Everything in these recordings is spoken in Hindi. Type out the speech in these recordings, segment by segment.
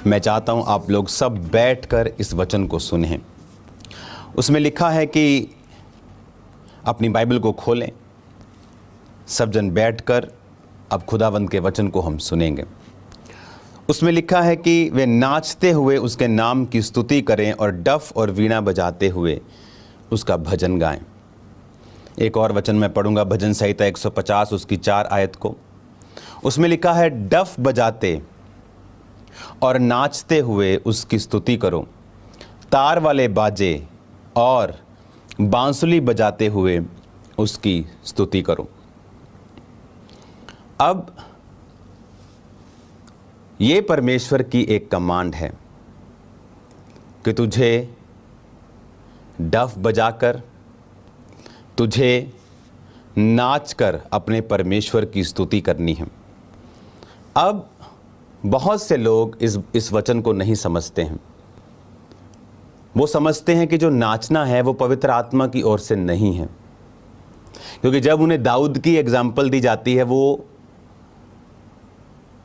मैं चाहता हूं आप लोग सब बैठकर इस वचन को सुनें। उसमें लिखा है कि अपनी बाइबल को खोलें, सब जन बैठकर अब खुदावंद के वचन को हम सुनेंगे। उसमें लिखा है कि वे नाचते हुए उसके नाम की स्तुति करें और डफ और वीणा बजाते हुए उसका भजन गाएं। एक और वचन मैं पढ़ूंगा, भजन संहिता 150 उसकी 4 आयत को। उसमें लिखा है, डफ बजाते और नाचते हुए उसकी स्तुति करो, तार वाले बाजे और बांसुरी बजाते हुए उसकी स्तुति करो। अब ये परमेश्वर की एक कमांड है कि तुझे डफ बजाकर, तुझे नाचकर अपने परमेश्वर की स्तुति करनी है। अब बहुत से लोग इस वचन को नहीं समझते हैं। वो समझते हैं कि जो नाचना है वो पवित्र आत्मा की ओर से नहीं है, क्योंकि जब उन्हें दाऊद की एग्जाम्पल दी जाती है वो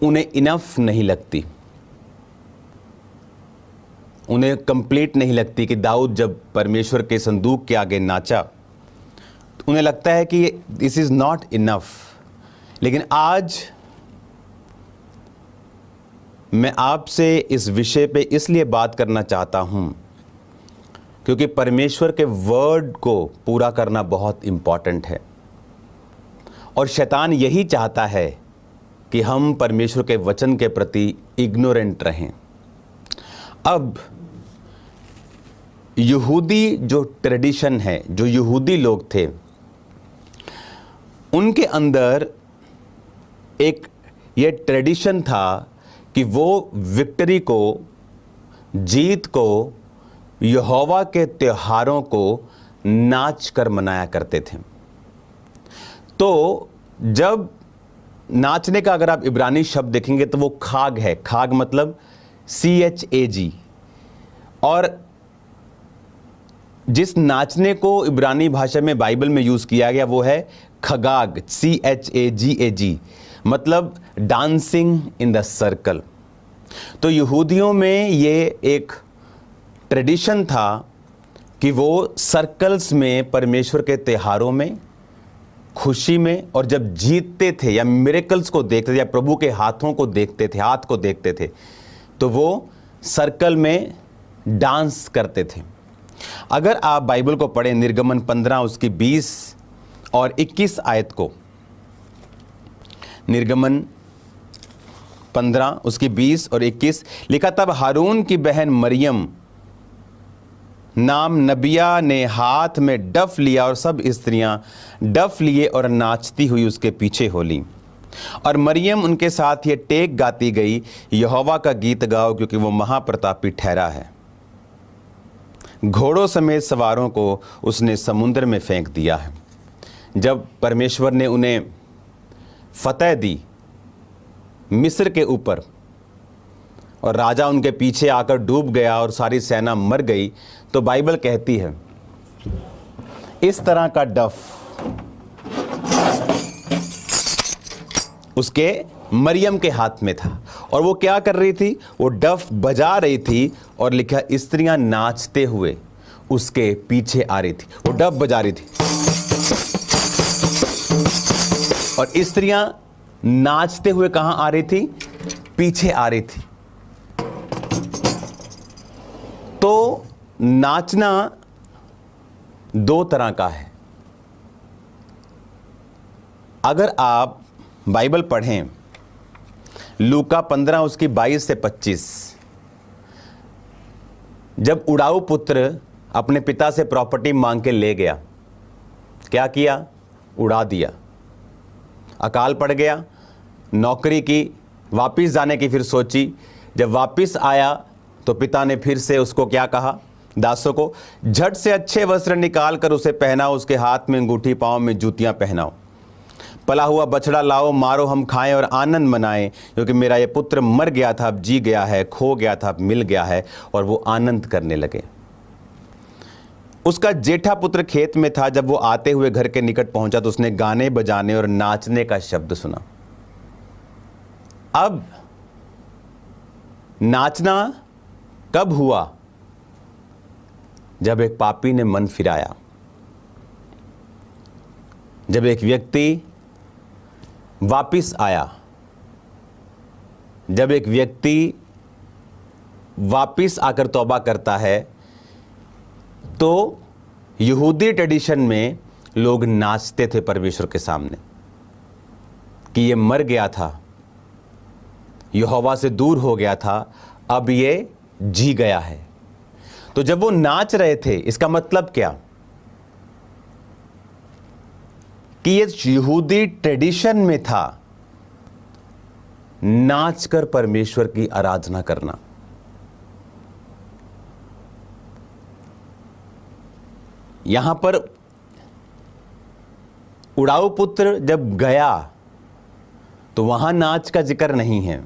उन्हें इनफ नहीं लगती, उन्हें कंप्लीट नहीं लगती कि दाऊद जब परमेश्वर के संदूक के आगे नाचा तो उन्हें लगता है कि दिस इज़ नॉट इनफ। लेकिन आज मैं आपसे इस विषय पे इसलिए बात करना चाहता हूं क्योंकि परमेश्वर के वर्ड को पूरा करना बहुत इंपॉर्टेंट है और शैतान यही चाहता है कि हम परमेश्वर के वचन के प्रति इग्नोरेंट रहें। अब यहूदी जो ट्रेडिशन है, जो यहूदी लोग थे, उनके अंदर एक ये ट्रेडिशन था कि वो विक्ट्री को, जीत को, यहोवा के त्योहारों को नाच कर मनाया करते थे। तो जब नाचने का अगर आप इब्रानी शब्द देखेंगे तो वो खाग है। खाग मतलब CHAG। और जिस नाचने को इब्रानी भाषा में बाइबल में यूज़ किया गया वो है खगाग, CHAGAG, मतलब डांसिंग इन द सर्कल। तो यहूदियों में ये एक ट्रेडिशन था कि वो सर्कल्स में परमेश्वर के त्योहारों में, खुशी में, और जब जीतते थे या मिरेकल्स को देखते थे या प्रभु के हाथों को देखते थे, हाथ को देखते थे, तो वो सर्कल में डांस करते थे। अगर आप बाइबल को पढ़ें, निर्गमन 15 उसकी 20 और 21 आयत को, निर्गमन 15 उसकी 20 और 21 लिखा, तब हारून की बहन मरियम नाम नबिया ने हाथ में डफ लिया और सब स्त्रियां डफ लिए और नाचती हुई उसके पीछे हो ली। और मरियम उनके साथ ये टेक गाती गई, यहोवा का गीत गाओ क्योंकि वो महाप्रतापी ठहरा है। घोड़ों समेत सवारों को उसने समुद्र में फेंक दिया है। जब परमेश्वर ने उन्हें फतह दी मिस्र के ऊपर और राजा उनके पीछे आकर डूब गया और सारी सेना मर गई, तो बाइबल कहती है इस तरह का डफ उसके मरियम के हाथ में था और वो क्या कर रही थी, वो डफ बजा रही थी और लिखा स्त्रियां नाचते हुए उसके पीछे आ रही थी। वो डफ बजा रही थी और स्त्रियां नाचते हुए कहां आ रही थी, पीछे आ रही थी। तो नाचना दो तरह का है। अगर आप बाइबल पढ़ें, लूका 15 उसकी 22 से 25, जब उड़ाऊ पुत्र अपने पिता से प्रॉपर्टी मांग के ले गया, क्या किया, उड़ा दिया। अकाल पड़ गया, नौकरी की, वापिस जाने की फिर सोची। जब वापिस आया तो पिता ने फिर से उसको क्या कहा, दासों को, झट से अच्छे वस्त्र निकाल कर उसे पहनाओ, उसके हाथ में अंगूठी, पांव में जूतियां पहनाओ। पला हुआ बछड़ा लाओ, मारो, हम खाएं और आनंद मनाएं, क्योंकि मेरा ये पुत्र मर गया था, अब जी गया है, खो गया था, अब मिल गया है। और वो आनंद करने लगे। उसका जेठा पुत्र खेत में था। जब वो आते हुए घर के निकट पहुंचा तो उसने गाने बजाने और नाचने का शब्द सुना। अब नाचना कब हुआ? जब एक पापी ने मन फिराया, जब एक व्यक्ति वापिस आया, जब एक व्यक्ति वापिस आकर तौबा करता है, तो यहूदी ट्रेडिशन में लोग नाचते थे परमेश्वर के सामने कि ये मर गया था, यहोवा से दूर हो गया था, अब ये जी गया है। तो जब वो नाच रहे थे, इसका मतलब क्या कि ये यहूदी ट्रेडिशन में था नाचकर परमेश्वर की आराधना करना। यहां पर उड़ाऊ पुत्र जब गया तो वहां नाच का जिक्र नहीं है,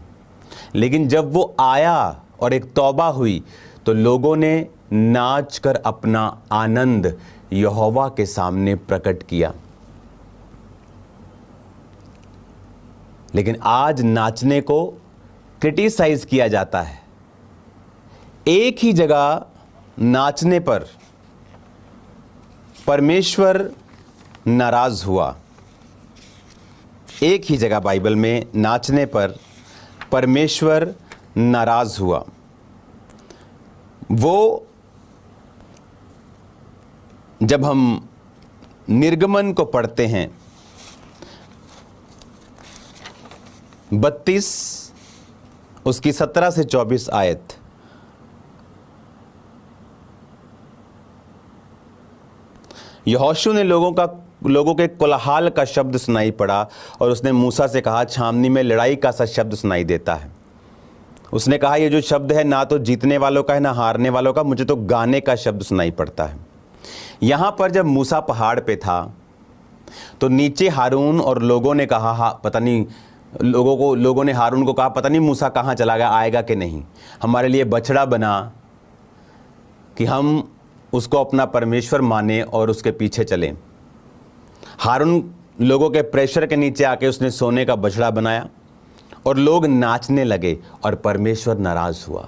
लेकिन जब वो आया और एक तौबा हुई तो लोगों ने नाच कर अपना आनंद यहोवा के सामने प्रकट किया। लेकिन आज नाचने को क्रिटिसाइज किया जाता है। एक ही जगह नाचने पर परमेश्वर नाराज हुआ। एक ही जगह बाइबल में नाचने पर परमेश्वर नाराज हुआ। वो जब हम निर्गमन को पढ़ते हैं 32 उसकी 17 से 24 आयत, यहोशू ने लोगों के कोलाहल का शब्द सुनाई पड़ा और उसने मूसा से कहा, छावनी में लड़ाई का सा शब्द सुनाई देता है। उसने कहा, ये जो शब्द है ना तो जीतने वालों का है ना हारने वालों का, मुझे तो गाने का शब्द सुनाई पड़ता है। यहां पर जब मूसा पहाड़ पे था तो नीचे हारून और लोगों ने कहा, पता नहीं लोगों ने हारून को कहा, पता नहीं मूसा कहाँ चला गया, आएगा कि नहीं, हमारे लिए बछड़ा बना कि हम उसको अपना परमेश्वर माने और उसके पीछे चलें। हारून लोगों के प्रेशर के नीचे आके उसने सोने का बछड़ा बनाया और लोग नाचने लगे और परमेश्वर नाराज हुआ।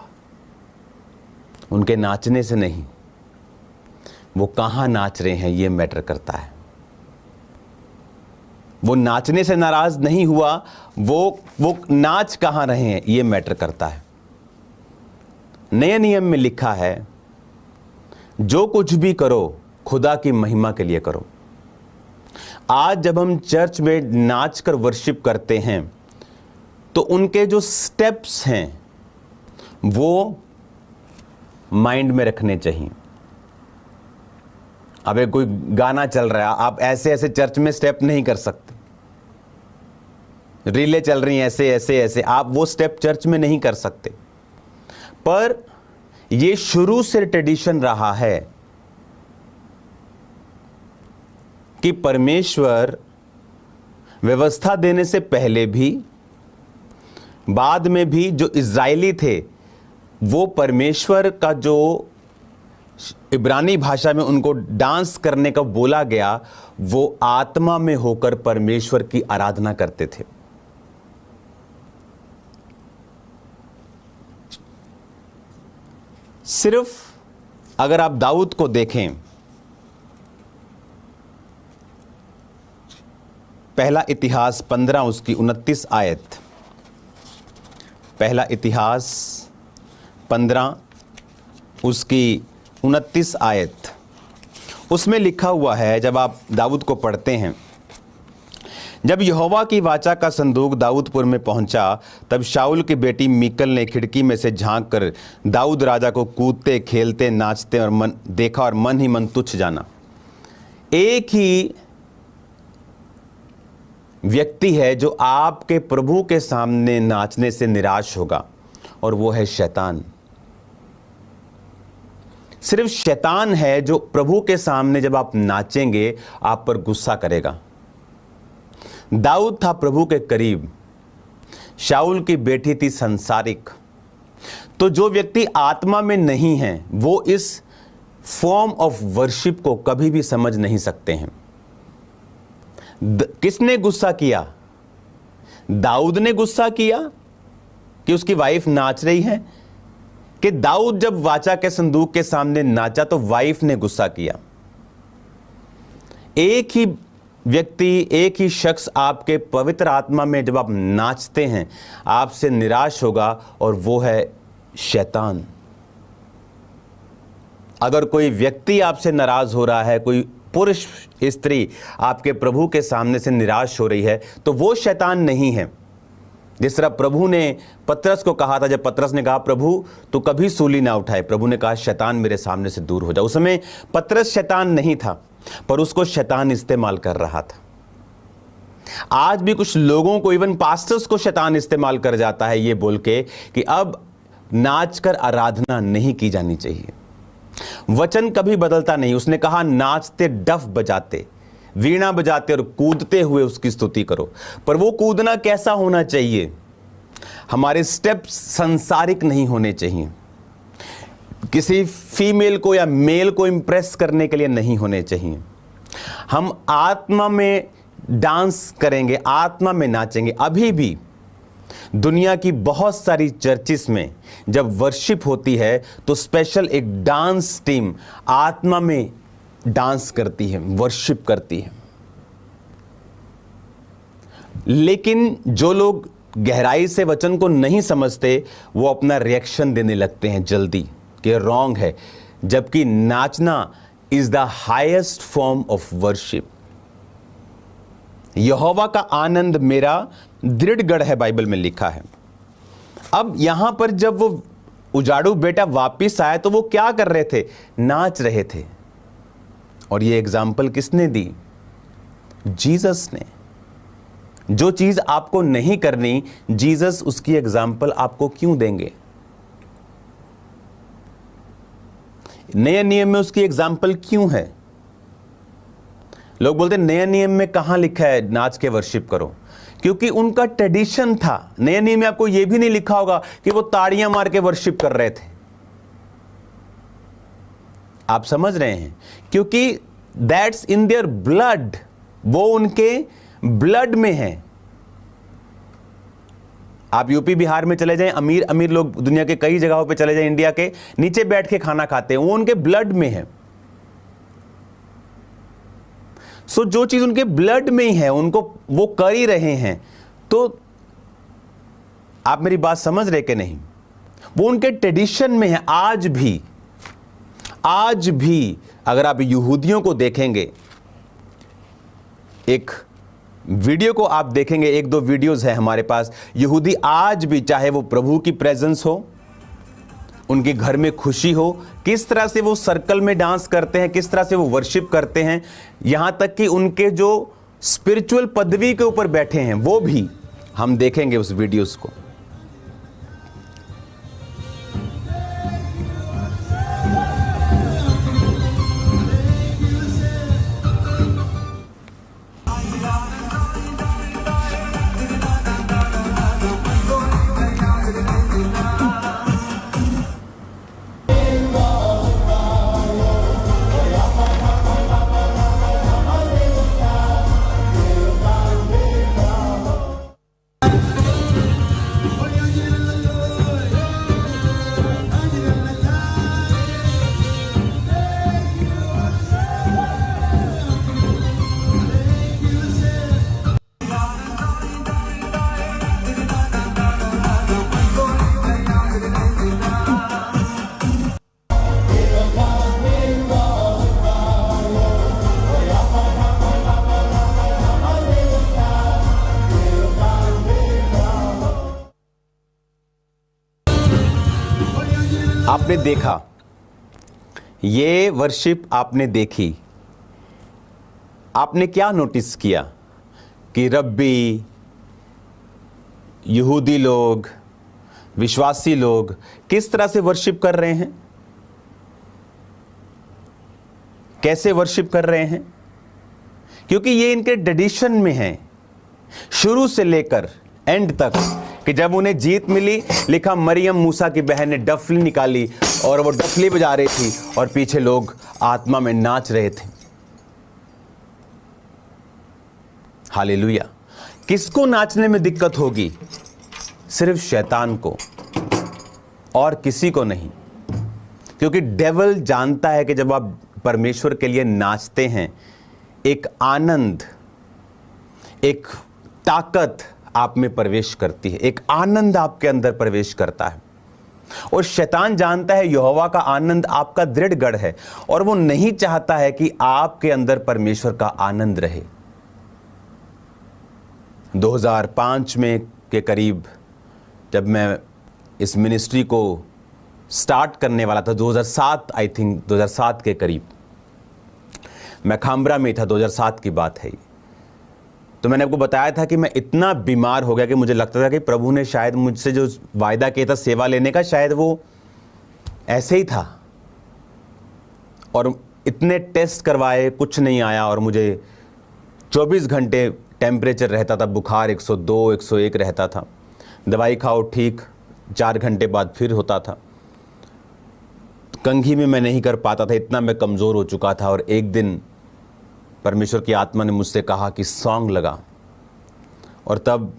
उनके नाचने से नहीं, वो कहाँ नाच रहे हैं ये मैटर करता है। वो नाचने से नाराज नहीं हुआ, वो नाच कहाँ रहे हैं ये मैटर करता है। नए नियम में लिखा है, जो कुछ भी करो खुदा की महिमा के लिए करो। आज जब हम चर्च में नाच कर वर्शिप करते हैं तो उनके जो स्टेप्स हैं वो माइंड में रखने चाहिए। अब एक कोई गाना चल रहा है, आप ऐसे ऐसे चर्च में स्टेप नहीं कर सकते। रीलें चल रही हैं ऐसे ऐसे ऐसे, आप वो स्टेप चर्च में नहीं कर सकते। पर ये शुरू से ट्रेडिशन रहा है कि परमेश्वर व्यवस्था देने से पहले भी बाद में भी जो इज़राइली थे वो परमेश्वर का जो इब्रानी भाषा में उनको डांस करने का बोला गया, वो आत्मा में होकर परमेश्वर की आराधना करते थे। सिर्फ अगर आप दाऊद को देखें, पहला इतिहास 15 उसकी 29 आयत, पहला इतिहास 15 उसकी 29 आयत, उसमें लिखा हुआ है, जब आप दाऊद को पढ़ते हैं, जब यहोवा की वाचा का संदूक दाऊदपुर में पहुंचा तब शाऊल की बेटी मीकल ने खिड़की में से झांक कर दाऊद राजा को कूदते खेलते नाचते और मन देखा और मन ही मन तुच्छ जाना। एक ही व्यक्ति है जो आपके प्रभु के सामने नाचने से निराश होगा और वो है शैतान। सिर्फ शैतान है जो प्रभु के सामने जब आप नाचेंगे आप पर गुस्सा करेगा। दाऊद था प्रभु के करीब, शाऊल की बेटी थी संसारिक। तो जो व्यक्ति आत्मा में नहीं है वो इस फॉर्म ऑफ वर्शिप को कभी भी समझ नहीं सकते हैं। किसने गुस्सा किया? दाऊद ने गुस्सा किया कि उसकी वाइफ नाच रही है, कि दाऊद जब वाचा के संदूक के सामने नाचा तो वाइफ ने गुस्सा किया। एक ही व्यक्ति, एक ही शख्स आपके पवित्र आत्मा में जब आप नाचते हैं आपसे निराश होगा, और वो है शैतान। अगर कोई व्यक्ति आपसे नाराज हो रहा है, कोई पुरुष स्त्री आपके प्रभु के सामने से निराश हो रही है, तो वो शैतान नहीं है। जिस तरह प्रभु ने पतरस को कहा था, जब पतरस ने कहा प्रभु तो कभी सूली ना उठाए, प्रभु ने कहा शैतान मेरे सामने से दूर हो जा। उस समय पतरस शैतान नहीं था, पर उसको शैतान इस्तेमाल कर रहा था। आज भी कुछ लोगों को, इवन पास्टर्स को शैतान इस्तेमाल कर जाता है ये बोल के कि अब नाचकर आराधना नहीं की जानी चाहिए। वचन कभी बदलता नहीं। उसने कहा नाचते, डफ बजाते, वीणा बजाते और कूदते हुए उसकी स्तुति करो। पर वो कूदना कैसा होना चाहिए? हमारे स्टेप्स संसारिक नहीं होने चाहिए, किसी फीमेल को या मेल को इंप्रेस करने के लिए नहीं होने चाहिए। हम आत्मा में डांस करेंगे, आत्मा में नाचेंगे। अभी भी दुनिया की बहुत सारी चर्चिस में जब वर्शिप होती है तो स्पेशल एक डांस टीम आत्मा में डांस करती है, वर्शिप करती है। लेकिन जो लोग गहराई से वचन को नहीं समझते वो अपना रिएक्शन देने लगते हैं जल्दी कि रॉन्ग है, जबकि नाचना is the highest form of worship. यहोवा का आनंद मेरा दृढ़ गढ़ है, बाइबल में लिखा है। अब यहां पर जब वो उजाड़ू बेटा वापिस आया तो वो क्या कर रहे थे? नाच रहे थे। और ये एग्जाम्पल किसने दी? जीसस ने। जो चीज आपको नहीं करनी, जीसस उसकी एग्जाम्पल आपको क्यों देंगे? नए नियम में उसकी एग्जाम्पल क्यों है? लोग बोलते नए नियम में कहां लिखा है नाच के वर्शिप करो, क्योंकि उनका ट्रेडिशन था। नए नियम में आपको यह भी नहीं लिखा होगा कि वो ताड़ियां मार के वर्शिप कर रहे थे। आप समझ रहे हैं? क्योंकि दैट्स इन देयर ब्लड, वो उनके ब्लड में है। आप यूपी बिहार में चले जाएं, अमीर अमीर लोग दुनिया के कई जगहों पे चले जाएं, इंडिया के, नीचे बैठ के खाना खाते हैं, वो उनके ब्लड में है। सो जो चीज उनके ब्लड में ही है उनको वो कर ही रहे हैं। तो आप मेरी बात समझ रहे कि नहीं? वो उनके ट्रेडिशन में है। आज भी अगर आप यहूदियों को देखेंगे, एक वीडियो को आप देखेंगे, एक दो वीडियोस है हमारे पास, यहूदी आज भी, चाहे वो प्रभु की प्रेजेंस हो, उनके घर में खुशी हो, किस तरह से वो सर्कल में डांस करते हैं, किस तरह से वो वर्शिप करते हैं, यहां तक कि उनके जो स्पिरिचुअल पदवी के ऊपर बैठे हैं वो भी हम देखेंगे उस वीडियोस को। आपने देखा, ये वर्शिप आपने देखी, आपने क्या नोटिस किया कि रब्बी, यहूदी लोग, विश्वासी लोग किस तरह से वर्शिप कर रहे हैं, कैसे वर्शिप कर रहे हैं? क्योंकि ये इनके ट्रेडिशन में है शुरू से लेकर एंड तक, कि जब उन्हें जीत मिली, लिखा मरियम मूसा की बहन ने डफली निकाली और वो डफली बजा रही थी और पीछे लोग आत्मा में नाच रहे थे। हालेलुया। किसको नाचने में दिक्कत होगी? सिर्फ शैतान को और किसी को नहीं। क्योंकि डेविल जानता है कि जब आप परमेश्वर के लिए नाचते हैं, एक आनंद, एक ताकत आप में प्रवेश करती है, एक आनंद आपके अंदर प्रवेश करता है। और शैतान जानता है यहोवा का आनंद आपका दृढ़ गढ़ है, और वो नहीं चाहता है कि आपके अंदर परमेश्वर का आनंद रहे। 2005 में के करीब जब मैं इस मिनिस्ट्री को स्टार्ट करने वाला था, 2007 आई थिंक 2007 के करीब, मैं खामरा में था, 2007 की बात है ये। तो मैंने आपको बताया था कि मैं इतना बीमार हो गया कि मुझे लगता था कि प्रभु ने शायद मुझसे जो वायदा किया था सेवा लेने का, शायद वो ऐसे ही था। और इतने टेस्ट करवाए, कुछ नहीं आया, और मुझे 24 घंटे टेम्परेचर रहता था, बुखार 102 101 रहता था, दवाई खाओ ठीक, 4 घंटे बाद फिर होता था। कंघी में मैं नहीं कर पाता था, इतना मैं कमज़ोर हो चुका था। और एक दिन परमेश्वर की आत्मा ने मुझसे कहा कि सॉन्ग लगा, और तब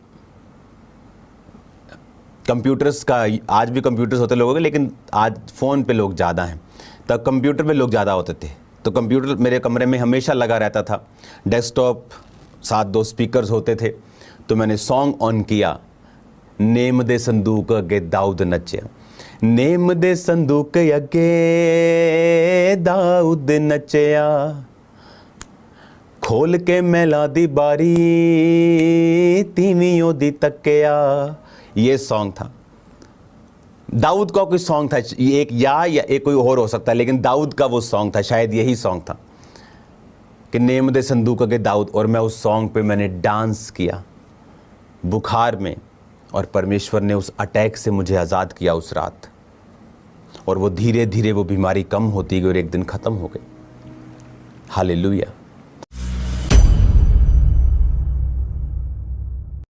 कंप्यूटर्स का, आज भी कंप्यूटर्स होते लोगों के, लेकिन आज फ़ोन पे लोग ज़्यादा हैं, तब कंप्यूटर पे लोग ज़्यादा होते थे। तो कंप्यूटर मेरे कमरे में हमेशा लगा रहता था, डेस्कटॉप साथ 2 स्पीकर्स होते थे। तो मैंने सॉन्ग ऑन किया, नेम दे संदूक अगे दाऊद नचिया, नेम दे संदूक अगे दाऊद नचिया, खोल के मैला दी बारी तीवियों दी तकिया। ये सॉन्ग था, दाऊद का कोई सॉन्ग था, एक या एक कोई और हो सकता है, लेकिन दाऊद का वो सॉन्ग था, शायद यही सॉन्ग था कि नेम दे संदूक अगे दाऊद। और मैं उस सॉन्ग पे मैंने डांस किया बुखार में, और परमेश्वर ने उस अटैक से मुझे आज़ाद किया उस रात। और वो धीरे धीरे वो बीमारी कम होती गई और एक दिन ख़त्म हो गई। हालेलुया।